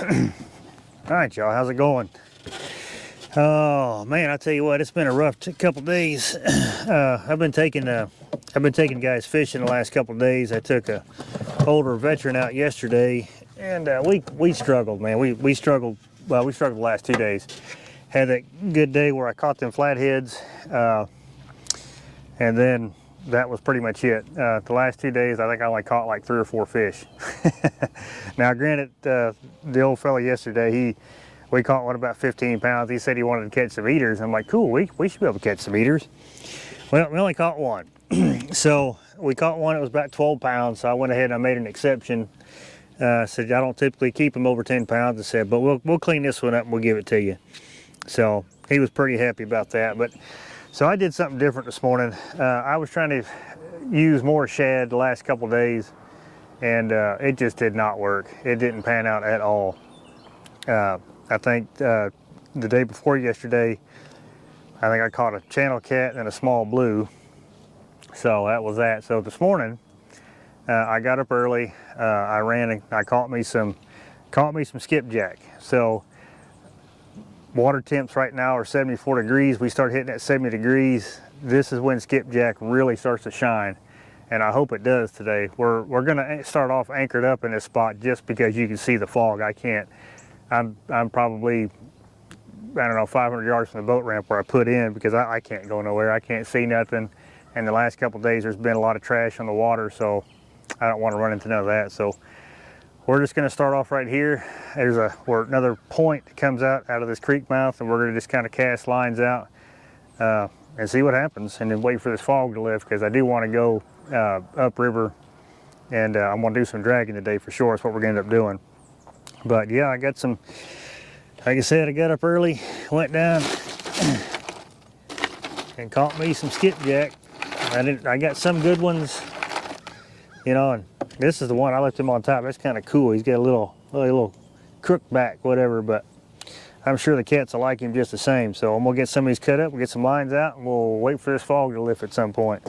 All right, y'all, how's it going? Oh man, I tell you what, it's been a rough couple days. I've been taking guys fishing the last couple days. I took a older veteran out yesterday, and we struggled, man. We struggled. Well, we struggled the last 2 days. Had that good day where I caught them flatheads, and then that was pretty much it. The last 2 days, I think I only caught like 3 or 4 fish. Now, granted, the old fella yesterday, we caught one about 15 pounds. He said he wanted to catch some eaters. I'm like, cool, we should be able to catch some eaters. Well, we only caught one. So we caught one that was about 12 pounds. So I went ahead and I made an exception. Said I don't typically keep them over 10 pounds. I said, but we'll clean this one up and we'll give it to you. So he was pretty happy about that. But so I did something different this morning. I was trying to use more shad the last couple days, and it just did not work. It didn't pan out at all. I think the day before yesterday, I think I caught a channel cat and a small blue. So that was that. So this morning, I got up early. I ran and I caught me some skipjack. So water temps right now are 74 degrees. We start hitting at 70 degrees. This is when skipjack really starts to shine, and I hope it does today. We're gonna start off anchored up in this spot just because you can see the fog. I'm probably, I don't know, 500 yards from the boat ramp where I put in, because I can't go nowhere. I can't see nothing. And the last couple of days there's been a lot of trash on the water, so I don't want to run into none of that. So we're just gonna start off right here. There's another point that comes out of this creek mouth, and we're gonna just kind of cast lines out and see what happens, and then wait for this fog to lift, because I do want to go upriver, and I'm gonna do some dragging today for sure. That's what we're gonna end up doing. But yeah, I got some, like I said, I got up early, went down and caught me some skipjack. I got some good ones, you know, and this is the one I left him on top. That's kind of cool. He's got a little crook back, whatever, but I'm sure the cats will like him just the same. So I'm gonna get some of these cut up, we'll get some lines out, and we'll wait for this fog to lift at some point.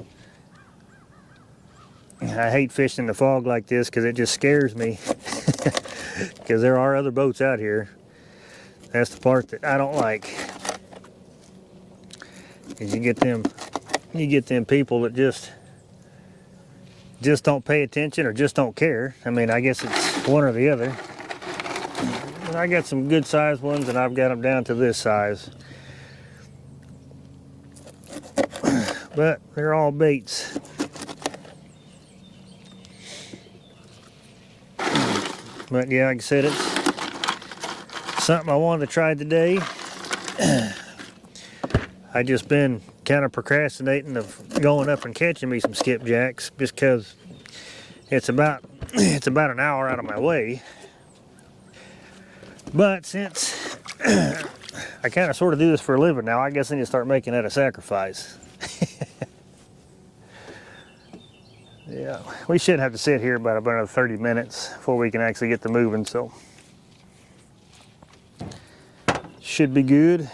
I hate fishing in the fog like this because it just scares me. Because there are other boats out here. That's the part that I don't like. Because you get them people that just don't pay attention or just don't care. I mean, I guess it's one or the other. And I got some good sized ones, and I've got them down to this size. But they're all baits. But yeah, like I said, it's something I wanted to try today. I just been kind of procrastinating of going up and catching me some skipjacks, just because it's about an hour out of my way. But since I kind of sort of do this for a living now, I guess I need to start making that a sacrifice. Yeah, we should have to sit here about another 30 minutes before we can actually get to moving, so should be good.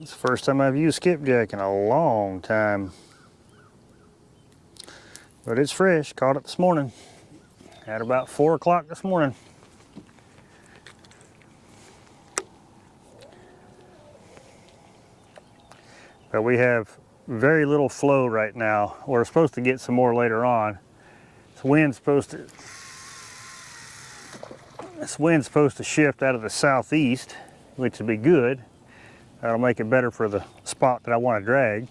It's the first time I've used skipjack in a long time, but it's fresh. Caught it this morning at about 4 o'clock this morning. But we have very little flow right now. We're supposed to get some more later on. This wind's supposed to shift out of the southeast, which would be good. That'll make it better for the spot that I want to drag.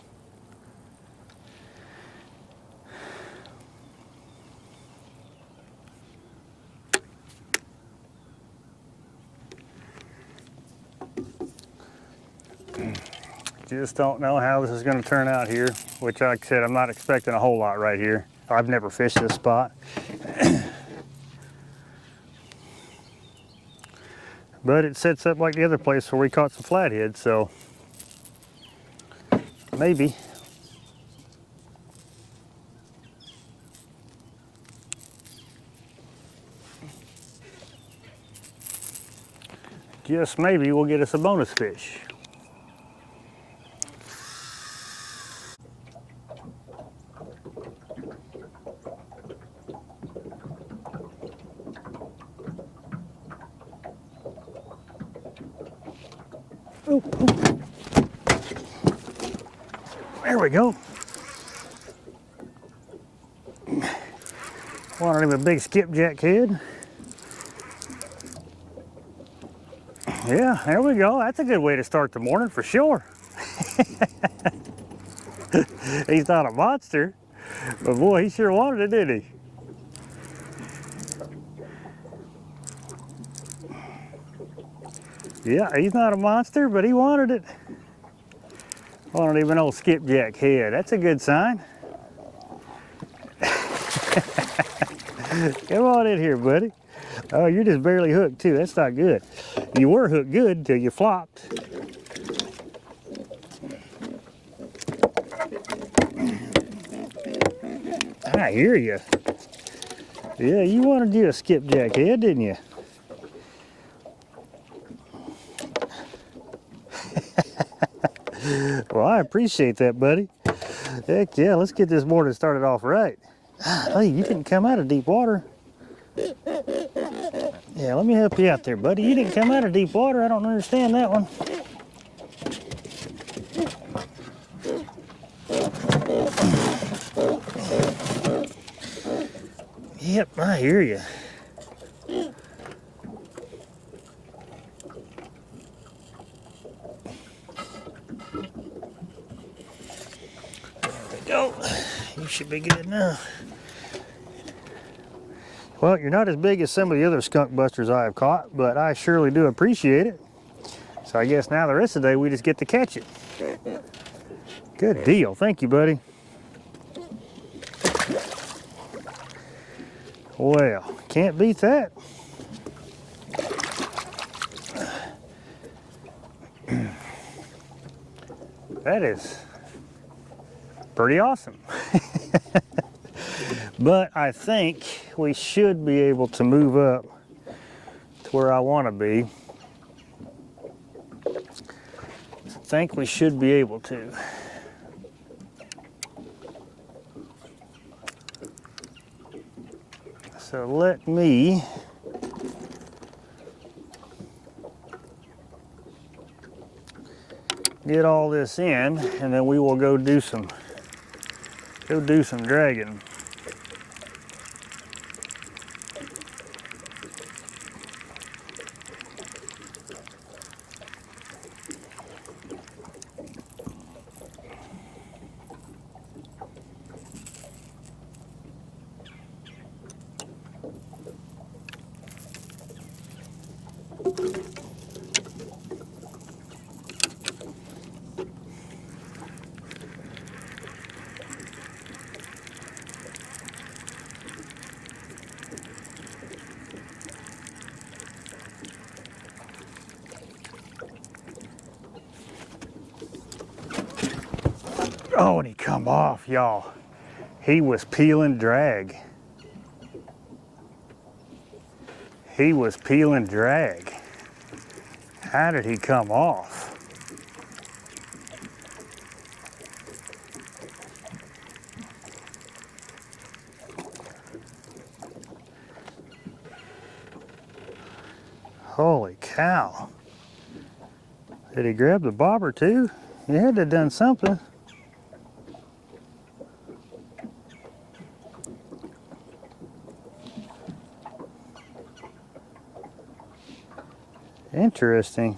Just don't know how this is going to turn out here, which, like I said, I'm not expecting a whole lot right here. I've never fished this spot. But it sets up like the other place where we caught some flatheads, so maybe. just maybe we'll get us a bonus fish. Oh, oh. There we go. Wanted him a big skipjack head. Yeah, there we go. That's a good way to start the morning for sure. He's not a monster, but boy, he sure wanted it, didn't he? Yeah, he's not a monster, but he wanted it. Wanted him an old skipjack head. That's a good sign. Come on in here, buddy. Oh, you're just barely hooked too. That's not good. You were hooked good until you flopped. I hear you. Yeah, you wanted you a skipjack head, didn't you? Well, I appreciate that, buddy. Heck yeah, let's get this morning started off right. Hey, you didn't come out of deep water. Yeah, let me help you out there, buddy. You didn't come out of deep water. I don't understand that one. Yep, I hear you. There we go. You should be good now. Well, you're not as big as some of the other skunk busters I have caught, but I surely do appreciate it. So I guess now the rest of the day we just get to catch it. Good deal. Thank you, buddy. Well, can't beat that. That is pretty awesome. But I think we should be able to move up to where I want to be. I think we should be able to. So let me get all this in, and then we will go do some dragging. Oh, and he come off, y'all. He was peeling drag. He was peeling drag. How did he come off? Holy cow. Did he grab the bobber too? He had to have done something. Interesting.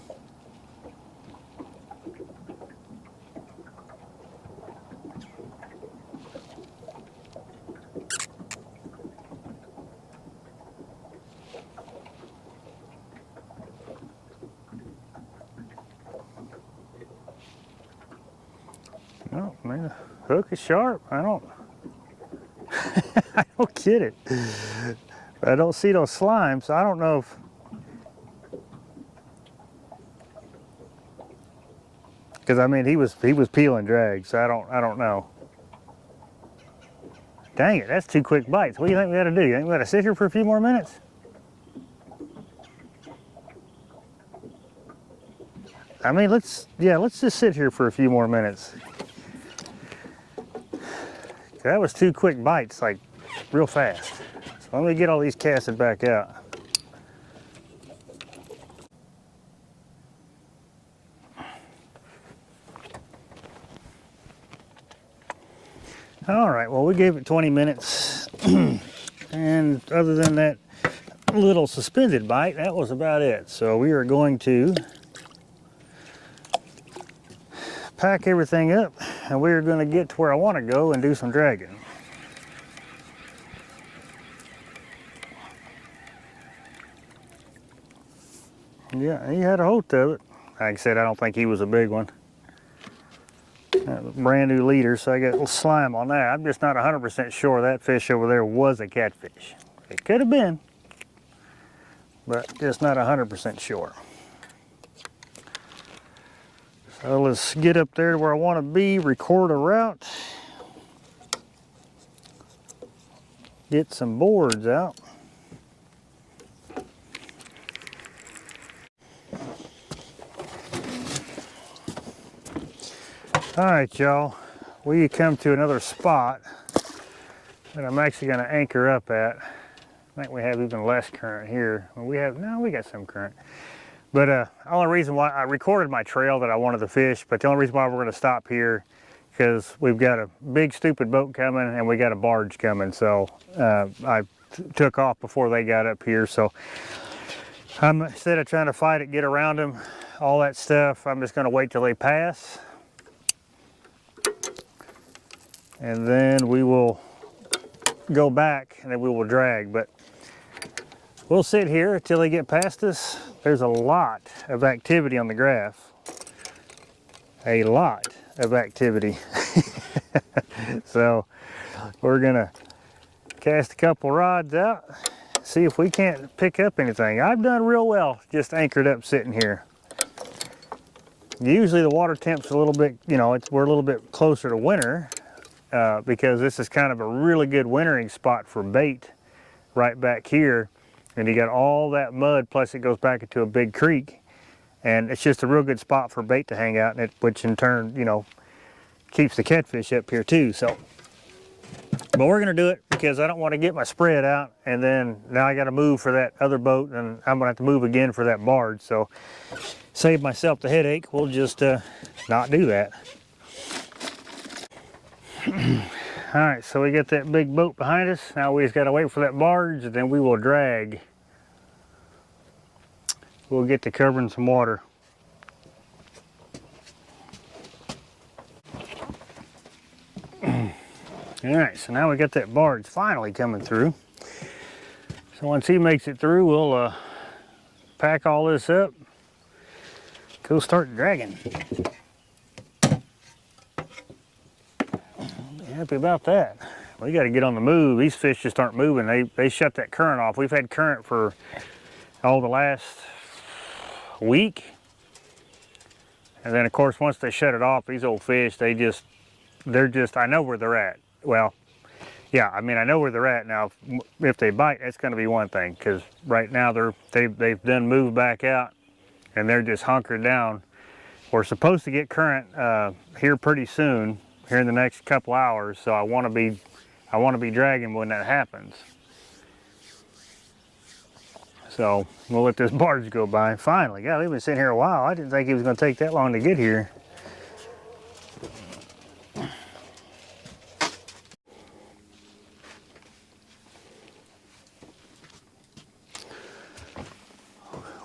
Oh, man, the hook is sharp. I don't get it. I don't see no slime, so I don't know if. Because I mean, he was peeling drag, so I don't know. Dang it, that's 2 quick bites. What do you think we got to do? You think we got to sit here for a few more minutes? I mean, let's just sit here for a few more minutes. That was 2 quick bites, like real fast. So let me get all these casted back out. All right, well, we gave it 20 minutes. And other than that little suspended bite, that was about it. So we are going to pack everything up, and we are going to get to where I want to go and do some dragging. Yeah, he had a hold of it. Like I said, I don't think he was a big one. Brand new leader, so I got a little slime on that. I'm just not 100% sure that fish over there was a catfish. It could have been, but just not 100% sure. So let's get up there to where I want to be, record a route, get some boards out. All right, y'all, we come to another spot that I'm actually going to anchor up at. I think we have even less current here. We got some current. But the only reason why I recorded my trail that I wanted to fish, but the only reason why we're going to stop here because we've got a big stupid boat coming and we got a barge coming. So I took off before they got up here. So instead of trying to fight it, get around them, all that stuff, I'm just going to wait till they pass. And then we will go back and then we will drag. But we'll sit here until they get past us. There's a lot of activity on the graph. A lot of activity. So we're gonna cast a couple rods out, see if we can't pick up anything. I've done real well just anchored up sitting here. Usually the water temp's a little bit, we're a little bit closer to winter because this is kind of a really good wintering spot for bait right back here. And you got all that mud, plus it goes back into a big creek. And it's just a real good spot for bait to hang out in it, which in turn, keeps the catfish up here too. So, but we're gonna do it because I don't want to get my spread out and then now I gotta move for that other boat and I'm gonna have to move again for that barge. So save myself the headache, we'll just not do that. All right, so we got that big boat behind us. Now we just gotta wait for that barge and then we will drag. We'll get to covering some water. All right, so now we got that barge finally coming through. So once he makes it through, we'll pack all this up, go start dragging. Happy about that. We got to get on the move. These fish just aren't moving. They shut that current off. We've had current for the last week. And then of course once they shut it off, these old fish, they're just, I know where they're at. Well, yeah, I mean, I know where they're at now. If they bite, that's going to be one thing, because right now they've done moved back out and they're just hunkered down. We're supposed to get current here pretty soon, here in the next couple hours. So I want to be dragging when that happens. So we'll let this barge go by. Finally, God, we've been sitting here a while. I didn't think it was going to take that long to get here.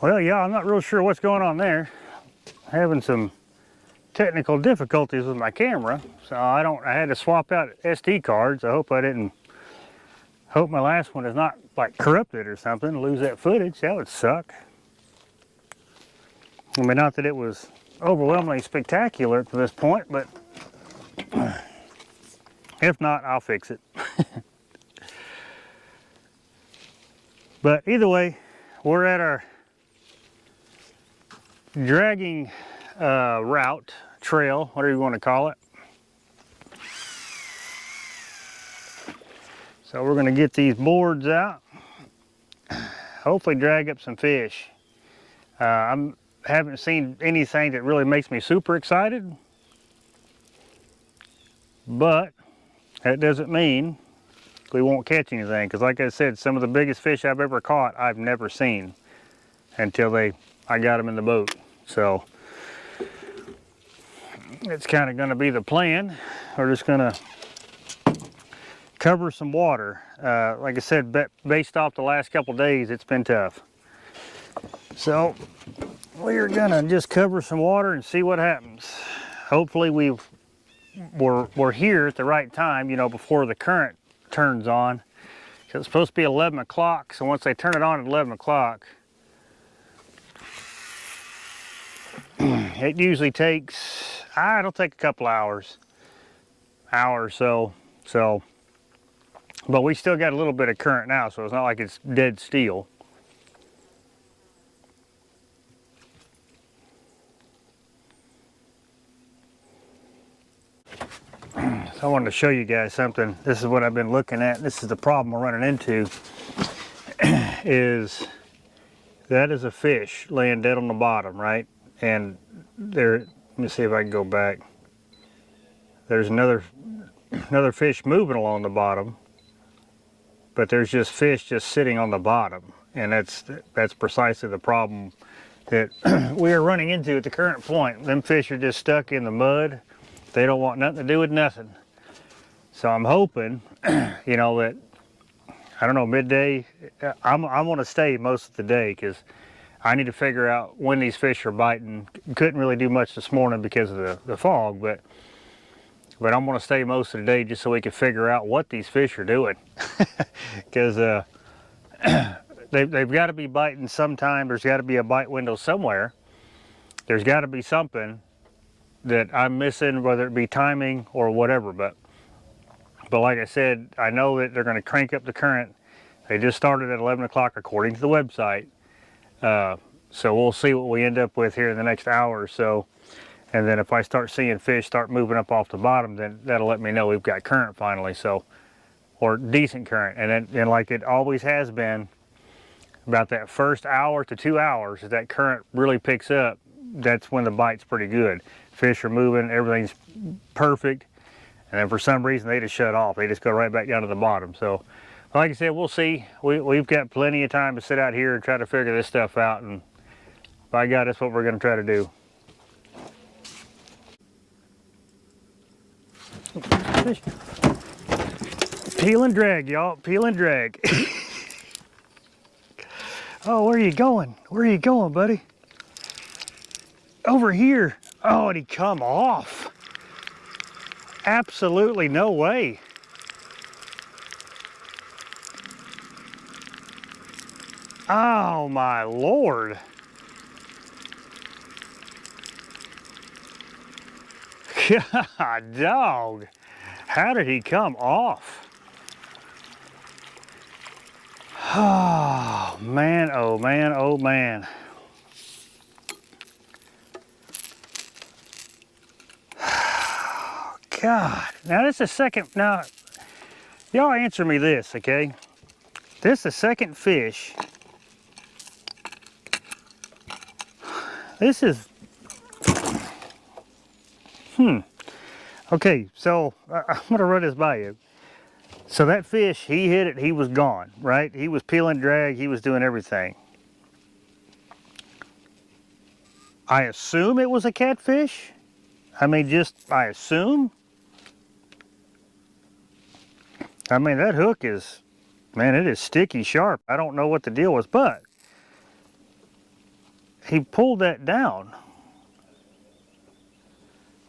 Well, yeah, I'm not real sure what's going on there. Having some technical difficulties with my camera, so I had to swap out SD cards. I hope my last one is not like corrupted or something, lose that footage. That would suck. I mean, not that it was overwhelmingly spectacular to this point, but if not, I'll fix it. But either way, we're at our dragging route, trail, whatever you want to call it. So we're going to get these boards out, hopefully drag up some fish. I'm haven't seen anything that really makes me super excited. But that doesn't mean we won't catch anything, because like I said, some of the biggest fish I've ever caught I've never seen until I got them in the boat. So it's kind of going to be the plan. We're just going to cover some water. Like I said, based off the last couple days, it's been tough. So we're going to just cover some water and see what happens. Hopefully we're here at the right time, you know, before the current turns on. Because it's supposed to be 11 o'clock, so once they turn it on at 11 o'clock, it usually takes, it'll take a couple hours, hour or so. But we still got a little bit of current now, so it's not like it's dead still. So I wanted to show you guys something. This is what I've been looking at. This is the problem we're running into. Is that is a fish laying dead on the bottom, right? And there, let me see if I can go back. There's another fish moving along the bottom, but there's just fish just sitting on the bottom, and that's precisely the problem that we are running into at the current point. Them fish are just stuck in the mud. They don't want nothing to do with nothing. So I'm hoping, you know, that, I don't know, midday, I'm going to stay most of the day, because I need to figure out when these fish are biting. Couldn't really do much this morning because of the fog, but I'm going to stay most of the day just so we can figure out what these fish are doing. Because they've got to be biting sometime. There's got to be a bite window somewhere. There's got to be something that I'm missing, whether it be timing or whatever. But like I said, I know that they're going to crank up the current. They just started at 11 o'clock according to the website. So we'll see what we end up with here in the next hour or so. And then if I start seeing fish start moving up off the bottom, then that'll let me know we've got current finally. So, or decent current. And then like it always has been, about that first hour to 2 hours, if that current really picks up, that's when the bite's pretty good. Fish are moving, everything's perfect. And then for some reason they just shut off. They just go right back down to the bottom. So like I said, we'll see. We've got plenty of time to sit out here and try to figure this stuff out. And by God, that's what we're going to try to do. Fish. Peel and drag, y'all. Peel and drag. Oh, where are you going? Where are you going, buddy? Over here. Oh, and he come off. Absolutely no way. Oh my Lord. God, dog. How did he come off? Oh man, oh man, oh man. God, now this is the second, now y'all answer me this, okay? This is the second fish. This is, okay, so I'm gonna run this by you. So that fish, he hit it, he was gone, right? He was peeling drag, he was doing everything. I assume it was a catfish. I mean, I assume. I mean, that hook is, man, it is sticky sharp. I don't know what the deal was, but he pulled that down.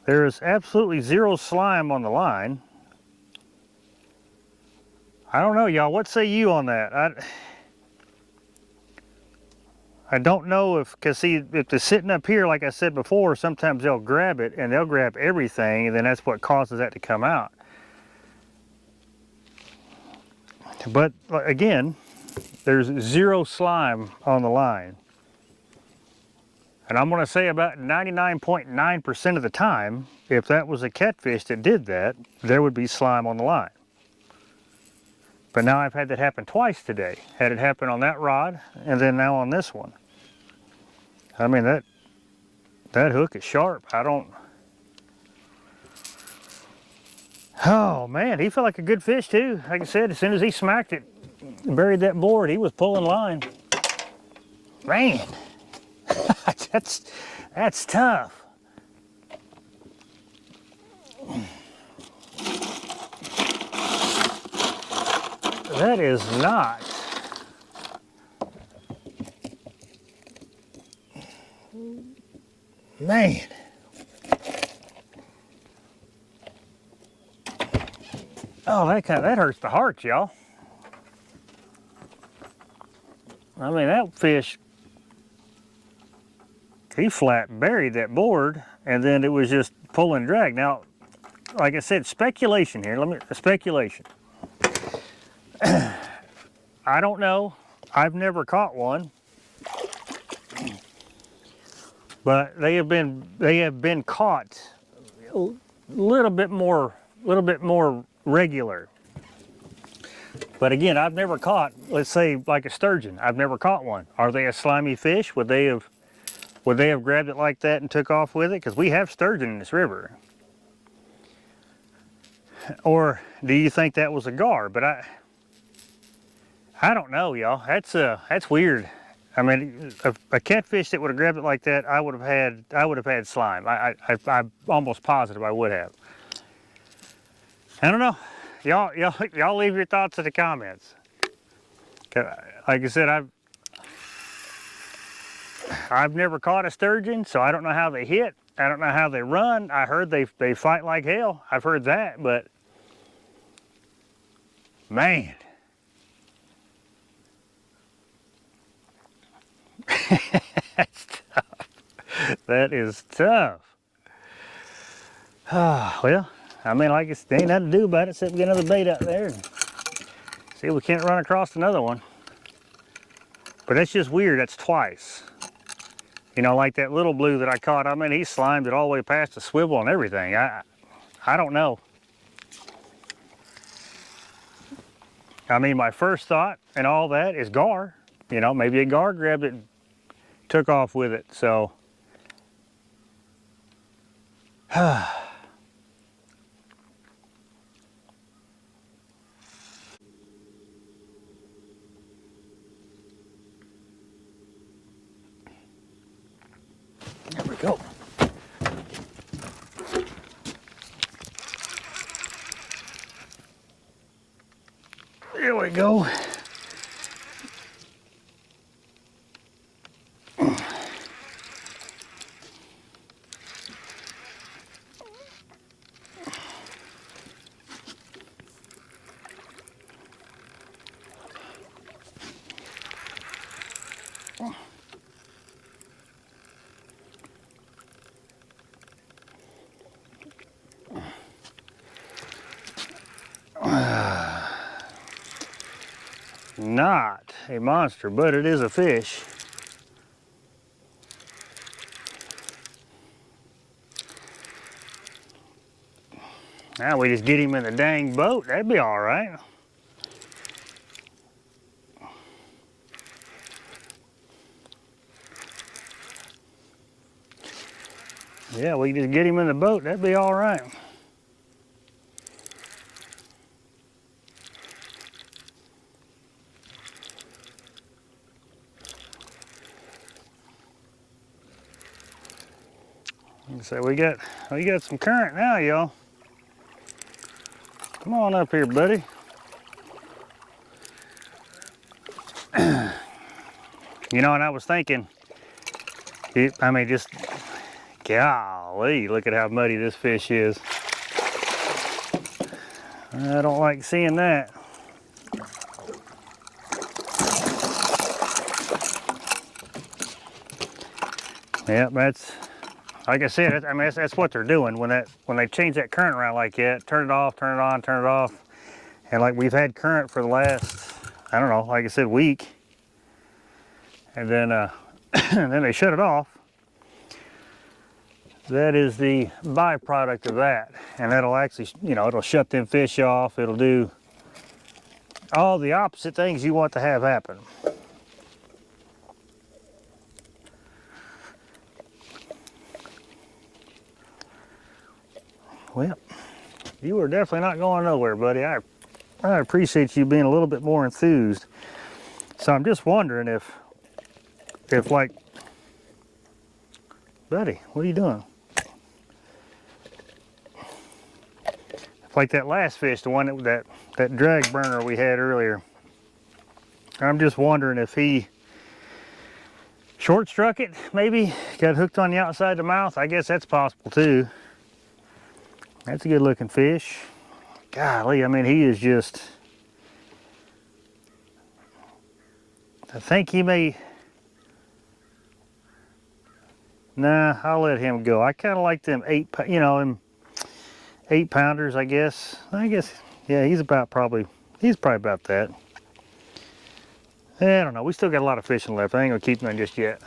There is absolutely zero slime on the line. I don't know, y'all. What say you on that? I don't know if, because see, if they're sitting up here, like I said before, sometimes they'll grab it and they'll grab everything, and then that's what causes that to come out. But again, there's zero slime on the line. And I'm going to say about 99.9% of the time, if that was a catfish that did that, there would be slime on the line. But now I've had that happen twice today. Had it happen on that rod, and then now on this one. I mean, That hook is sharp. I don't. Oh man, he felt like a good fish too. Like I said, as soon as he smacked it, buried that board, he was pulling line. Man, that's tough. That is not. Man. Oh, that hurts the heart, y'all. I mean, that fish, he flat buried that board, and then it was just pull and drag. Now, like I said, speculation here. Speculation. I don't know. I've never caught one, but they have been caught a little bit more regular. But again, I've never caught, let's say, like a sturgeon. I've never caught one. Are they a slimy fish? Would they have grabbed it like that and took off with it? Because we have sturgeon in this river. Or do you think that was a gar? But I don't know, y'all. That's weird. I mean, a catfish that would have grabbed it like that, I would have had slime. I'm almost positive I would have. I don't know. Y'all leave your thoughts in the comments. Like I said, I've never caught a sturgeon, so I don't know how they hit. I don't know how they run. I heard they fight like hell. I've heard that, but man. That's tough. That is tough. Well, I mean, like there ain't nothing to do about it except get another bait out there and see if we can't run across another one. But that's just weird. That's twice. You know, like that little blue that I caught. I mean, he slimed it all the way past the swivel and everything. I don't know. I mean, my first thought and all that is gar. You know, maybe a gar grabbed it and took off with it. So. There we go. There we go. Not a monster, but it is a fish. Now we just get him in the dang boat. That'd be all right. Yeah, we just get him in the boat. That'd be all right. So we got some current now, y'all. Come on up here, buddy. You know, and I was thinking, I mean, just, golly, look at how muddy this fish is. I don't like seeing that. Yep, that's, like I said, I mean, that's what they're doing when they change that current around like that. Turn it off, turn it on, turn it off. And like we've had current for the last, I don't know, like I said, week. And then, and then they shut it off. That is the byproduct of that. And that'll actually, you know, it'll shut them fish off. It'll do all the opposite things you want to have happen. Well, you are definitely not going nowhere, buddy. I appreciate you being a little bit more enthused. So I'm just wondering if like, buddy, what are you doing? If like that last fish, the one that drag burner we had earlier, I'm just wondering if he short struck it, maybe got hooked on the outside of the mouth. I guess that's possible too. That's a good looking fish. Golly, I mean, he is just, I think he may, nah, I'll let him go. I kind of like them 8 pounders, I guess. Yeah, he's probably about that. I don't know, we still got a lot of fishing left. I ain't gonna keep none just yet.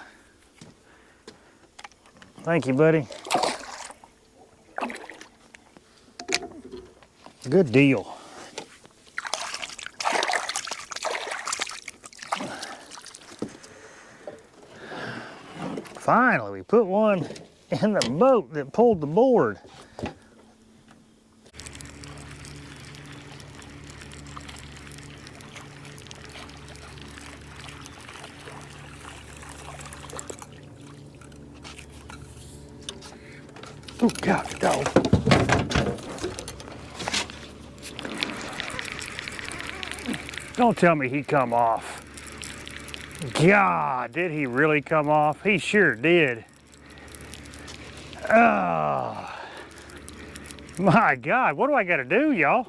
Thank you, buddy. Good deal. Finally, we put one in the boat that pulled the board. Oh, God, dog. Don't tell me he come off. God, did he really come off? He sure did. Oh, my God, what do I gotta do, y'all?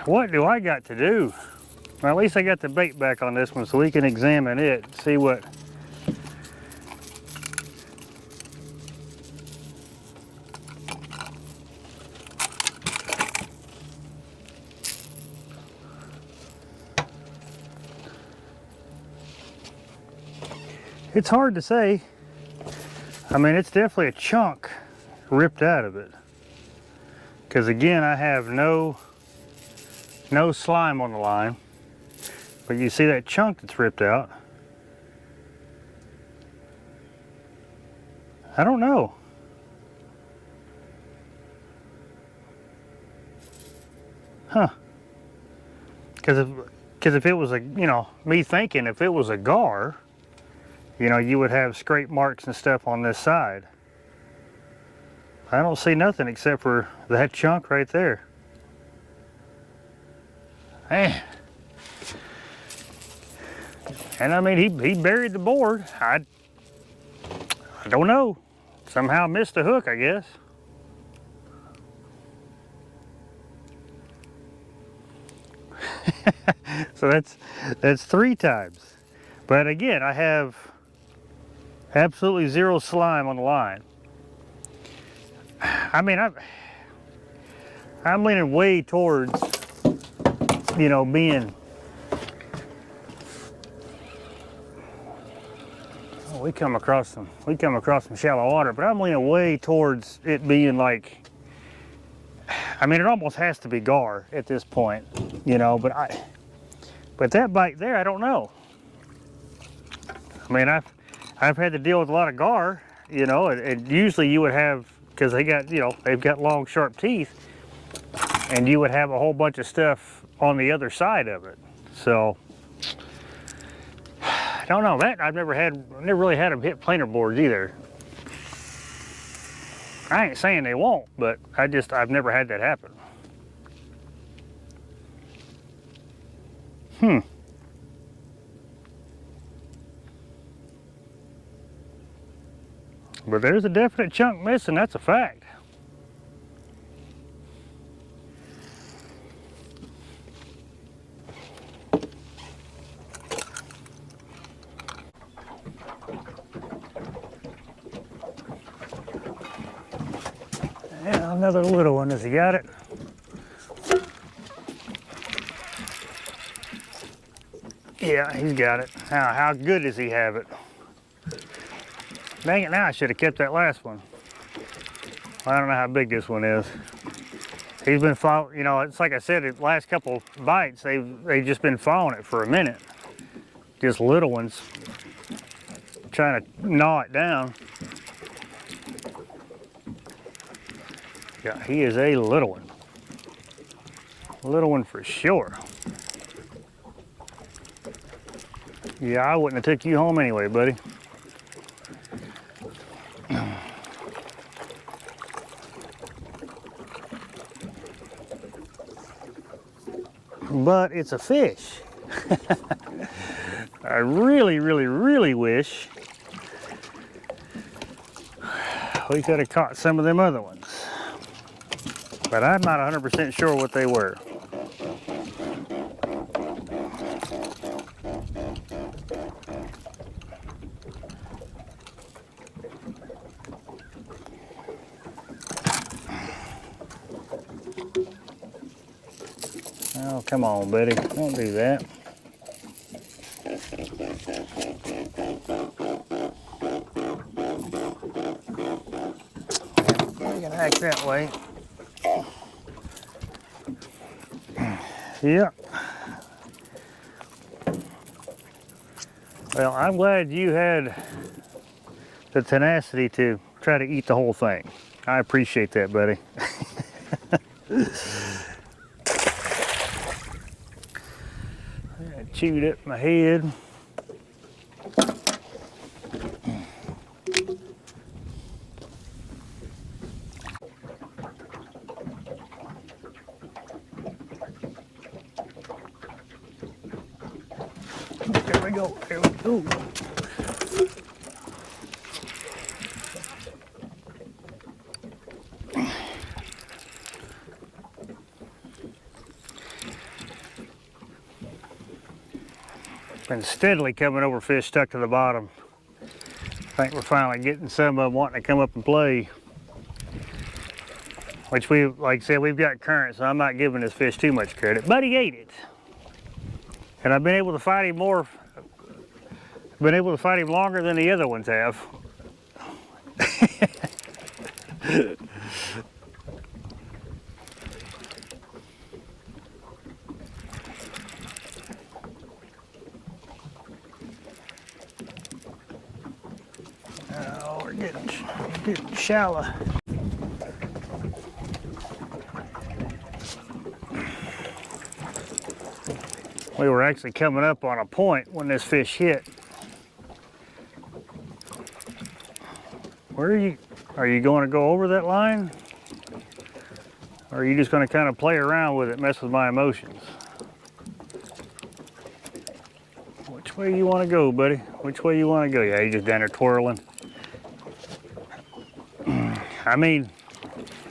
What do I got to do? Well, at least I got the bait back on this one so we can examine it, see what. It's hard to say. I mean, it's definitely a chunk ripped out of it. Because again, I have no slime on the line. But you see that chunk that's ripped out? I don't know. Huh. Because if it was me thinking if it was a gar, you would have scrape marks and stuff on this side. I don't see nothing except for that chunk right there. Man. And I mean, he buried the board. I don't know. Somehow missed the hook, I guess. So that's 3 times. But again, I have absolutely zero slime on the line. I mean, I'm leaning way towards, being. Oh, we come across some shallow water, but I'm leaning way towards it being like. I mean, it almost has to be gar at this point, But that bite there, I don't know. I mean, I've had to deal with a lot of gar, and usually you would have, because they've got long, sharp teeth, and you would have a whole bunch of stuff on the other side of it. So, I don't know. That I've never really had them hit planer boards either. I ain't saying they won't, but I've never had that happen. But there's a definite chunk missing, that's a fact. Yeah, another little one. Has he got it? Yeah, he's got it. Now, how good does he have it? Dang it, now I should have kept that last one. Well, I don't know how big this one is. He's been following, it's like I said, the last couple bites, they've just been following it for a minute. just little ones, trying to gnaw it down. Yeah, he is a little one. Little one for sure. Yeah, I wouldn't have took you home anyway, buddy. But it's a fish. I really, really, really wish we could have caught some of them other ones. But I'm not 100% sure what they were. Oh, come on, buddy. Don't do that. You can act that way. Yep. Well, I'm glad you had the tenacity to try to eat the whole thing. I appreciate that, buddy. I chewed up my head. There we go. There we go. Been steadily coming over fish stuck to the bottom. I think we're finally getting some of them wanting to come up and play. Which we, like I said, we've got current, so I'm not giving this fish too much credit. But he ate it. And I've been able to fight him more, been able to fight him longer than the other ones have. Oh, we're getting shallow. We were actually coming up on a point when this fish hit. Where are you going to go over that line? Or are you just going to kind of play around with it, mess with my emotions? Which way you want to go, buddy? Which way you want to go? Yeah, you just down there twirling. I mean,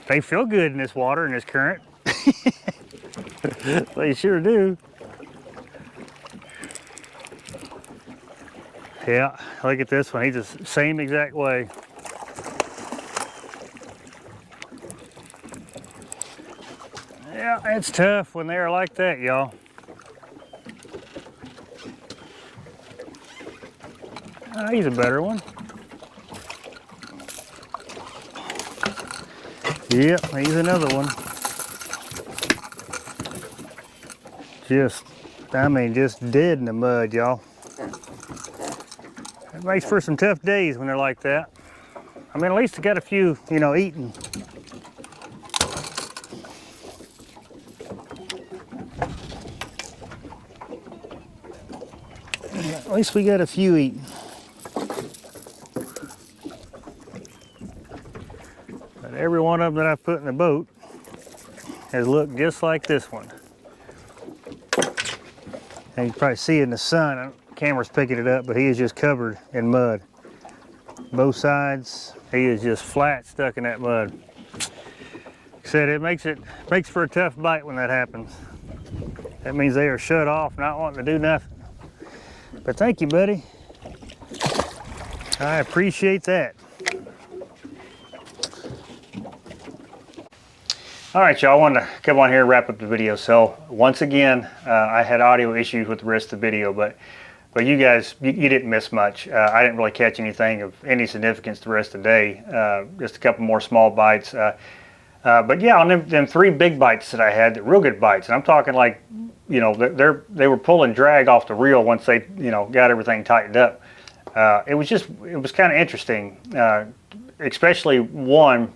they feel good in this water, in this current. They sure do. Yeah, look at this one. He's the same exact way. Yeah, it's tough when they're like that, y'all. He's a better one. Yep, he's another one. Just, I mean, just dead in the mud, y'all. It makes for some tough days when they're like that. I mean, at least they got a few, you know, eating. At least we got a few eating. But every one of them that I've put in the boat has looked just like this one. And you can probably see it in the sun. The camera's picking it up, but he is just covered in mud. Both sides, he is just flat stuck in that mud. Like I said, it makes for a tough bite when that happens. That means they are shut off, not wanting to do nothing. But thank you, buddy. I appreciate that. All right, y'all, I wanted to come on here and wrap up the video. So once again, I had audio issues with the rest of the video, but you guys, you didn't miss much. I didn't really catch anything of any significance the rest of the day. Just a couple more small bites. But yeah, on them 3 big bites that I had, the real good bites, and I'm talking like, you know, they were pulling drag off the reel once they, you know, got everything tightened up. It was kind of interesting, especially one,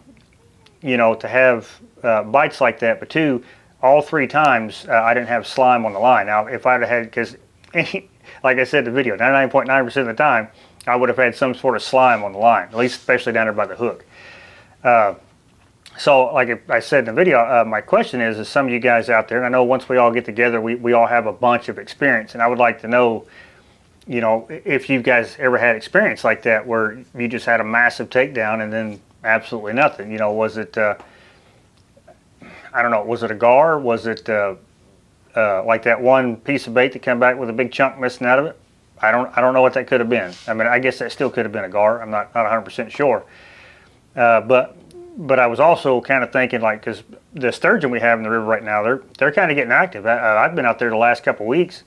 you know, to have bites like that, but 2, all 3 times I didn't have slime on the line. Now, if I'd have had, because like I said in the video, 99.9% of the time, I would have had some sort of slime on the line, at least especially down there by the hook. So like I said in the video, my question is some of you guys out there, and I know once we all get together, we all have a bunch of experience, and I would like to know, you know, if you guys ever had experience like that where you just had a massive takedown and then absolutely nothing. You know, was it, I don't know, was it a gar? Was it like that one piece of bait that came back with a big chunk missing out of it? I don't know what that could have been. I mean, I guess that still could have been a gar. I'm not 100% sure. But I was also kind of thinking, like, because the sturgeon we have in the river right now, they're kind of getting active. I've been out there the last couple of weeks,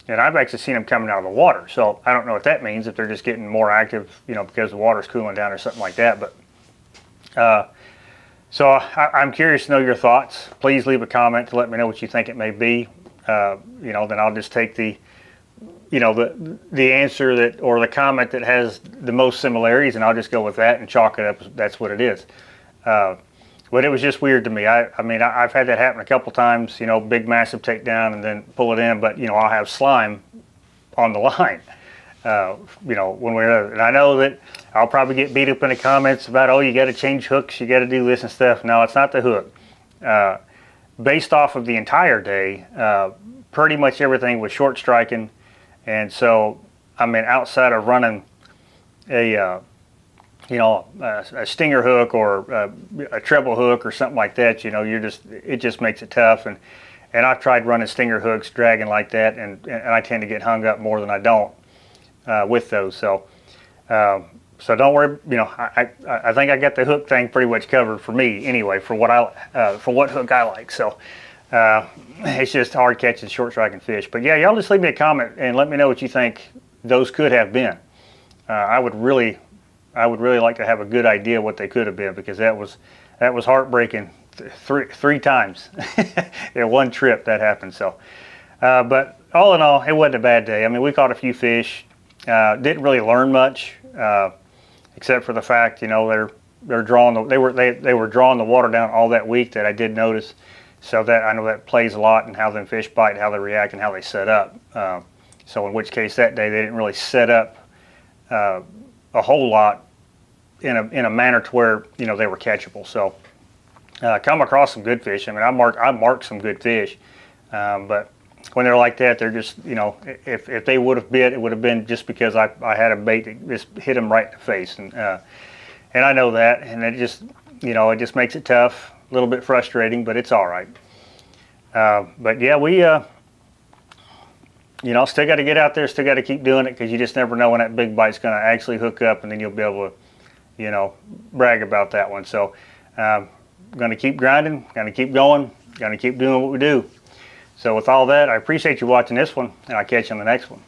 and I've actually seen them coming out of the water. So I don't know what that means, if they're just getting more active, you know, because the water's cooling down or something like that. But so I'm curious to know your thoughts. Please leave a comment to let me know what you think it may be. You know, then I'll just take the, you know, the answer that, or the comment that has the most similarities, and I'll just go with that and chalk it up. That's what it is. But it was just weird to me. I mean, I've had that happen a couple times, you know, big massive takedown and then pull it in, but you know, I'll have slime on the line, you know, one way or another. And I know that I'll probably get beat up in the comments about, oh, you got to change hooks, you got to do this and stuff. No, it's not the hook. Based off of the entire day, pretty much everything was short striking. And so, I mean, outside of running a, you know, a stinger hook or a treble hook or something like that, you know, it just makes it tough. And I've tried running stinger hooks, dragging like that, and I tend to get hung up more than I don't with those. So don't worry, you know, I think I got the hook thing pretty much covered for me anyway, for what hook I like. So it's just hard catching short striking fish. But yeah, y'all just leave me a comment and let me know what you think those could have been. I would really like to have a good idea what they could have been, because that was heartbreaking. Three times in one trip that happened. So, but all in all, it wasn't a bad day. I mean, we caught a few fish. Didn't really learn much, except for the fact, you know, they were drawing the water down all that week. That I did notice. So that I know that plays a lot in how them fish bite, how they react, and how they set up. So in which case that day they didn't really set up a whole lot in a manner to where, you know, they were catchable. So come across some good fish. I mean, I marked some good fish, but when they're like that, they're just, you know, if they would have bit, it would have been just because I had a bait that just hit them right in the face, and I know that, and it just, you know, it just makes it tough, a little bit frustrating, but it's all right. But yeah, we you know, still got to get out there, still got to keep doing it, because you just never know when that big bite's going to actually hook up, and then you'll be able to, you know, brag about that one. So going to keep grinding, going to keep going, going to keep doing what we do. So with all that, I appreciate you watching this one, and I'll catch you on the next one.